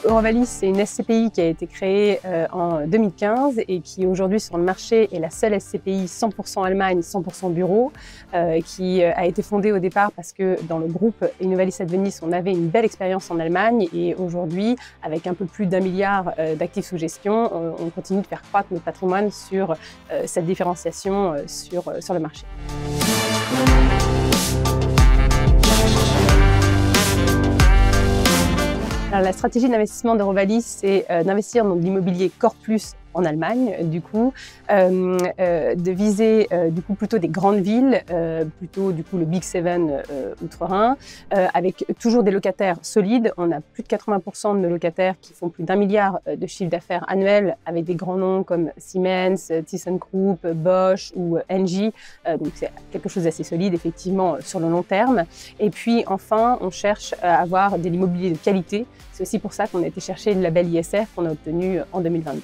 Eurovalis, c'est une SCPI qui a été créée en 2015 et qui aujourd'hui sur le marché est la seule SCPI 100% Allemagne, 100% bureau, qui a été fondée au départ parce que dans le groupe Innovalis Advenis, on avait une belle expérience en Allemagne et aujourd'hui, avec un peu plus d'1 milliard d'actifs sous gestion, on continue de faire croître notre patrimoine sur cette différenciation sur le marché. Alors, la stratégie d'investissement d'Eurovalis, c'est d'investir dans de l'immobilier Core Plus en Allemagne, du coup, de viser du coup plutôt des grandes villes, plutôt du coup le Big Seven outre-Rhin, avec toujours des locataires solides. On a plus de 80% de nos locataires qui font plus d'1 milliard de chiffre d'affaires annuel, avec des grands noms comme Siemens, ThyssenKrupp, Bosch ou Engie. Donc c'est quelque chose d'assez solide effectivement sur le long terme. Et puis enfin, on cherche à avoir de l'immobilier de qualité. C'est aussi pour ça qu'on a été chercher le label ISR qu'on a obtenu en 2022.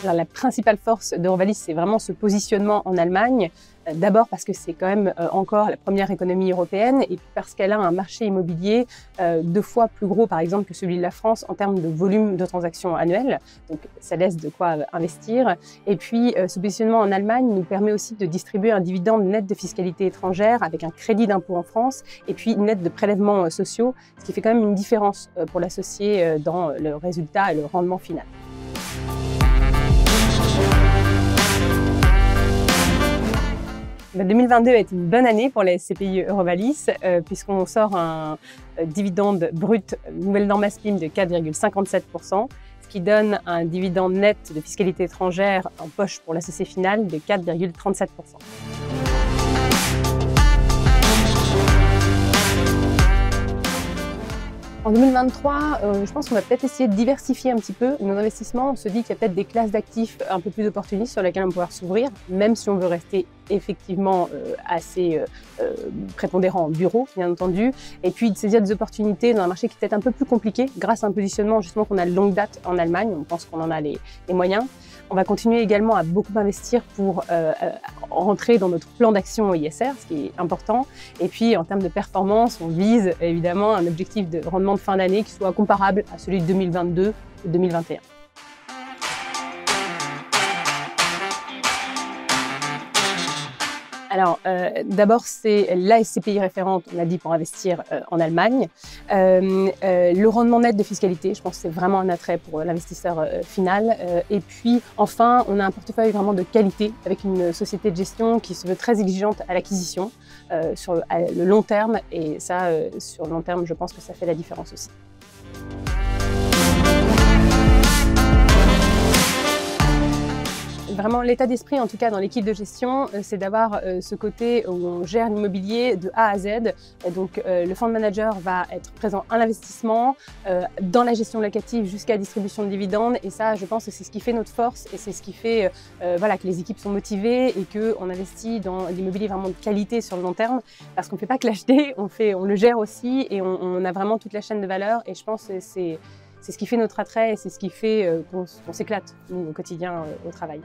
Alors, la principale force d'Eurovalis, c'est vraiment ce positionnement en Allemagne. D'abord parce que c'est quand même encore la première économie européenne et puis parce qu'elle a un marché immobilier 2 fois plus gros par exemple que celui de la France en termes de volume de transactions annuelles. Donc ça laisse de quoi investir. Et puis ce positionnement en Allemagne nous permet aussi de distribuer un dividende net de fiscalité étrangère avec un crédit d'impôt en France et puis net de prélèvements sociaux, ce qui fait quand même une différence pour l'associé dans le résultat et le rendement final. 2022 a été une bonne année pour la SCPI Eurovalis puisqu'on sort un dividende brut nouvelle norme ASPIM de 4,57%, ce qui donne un dividende net de fiscalité étrangère en poche pour l'associé final de 4,37%. En 2023, je pense qu'on va peut-être essayer de diversifier un petit peu nos investissements. On se dit qu'il y a peut-être des classes d'actifs un peu plus opportunistes sur lesquelles on va pouvoir s'ouvrir, même si on veut rester effectivement assez prépondérant en bureau, bien entendu. Et puis de saisir des opportunités dans un marché qui est peut-être un peu plus compliqué, grâce à un positionnement justement qu'on a de longue date en Allemagne. On pense qu'on en a les moyens. On va continuer également à beaucoup investir pour rentrer dans notre plan d'action ISR, ce qui est important. Et puis en termes de performance, on vise évidemment un objectif de rendement de fin d'année qui soit comparable à celui de 2022 et 2021. Alors, d'abord, c'est la SCPI référente, on l'a dit, pour investir en Allemagne. Le rendement net de fiscalité, je pense que c'est vraiment un attrait pour l'investisseur final. Et puis, enfin, on a un portefeuille vraiment de qualité avec une société de gestion qui se veut très exigeante à l'acquisition sur le long terme. Et ça, sur le long terme, je pense que ça fait la différence aussi. Vraiment, l'état d'esprit, en tout cas dans l'équipe de gestion, c'est d'avoir ce côté où on gère l'immobilier de A à Z. Et donc, le fund manager va être présent à l'investissement, dans la gestion locative jusqu'à la distribution de dividendes. Et ça, je pense que c'est ce qui fait notre force et c'est ce qui fait voilà, que les équipes sont motivées et qu'on investit dans l'immobilier vraiment de qualité sur le long terme. Parce qu'on ne fait pas que l'acheter, on le gère aussi et on a vraiment toute la chaîne de valeur. Et je pense que c'est ce qui fait notre attrait et c'est ce qui fait qu'on s'éclate, nous, au quotidien, au travail.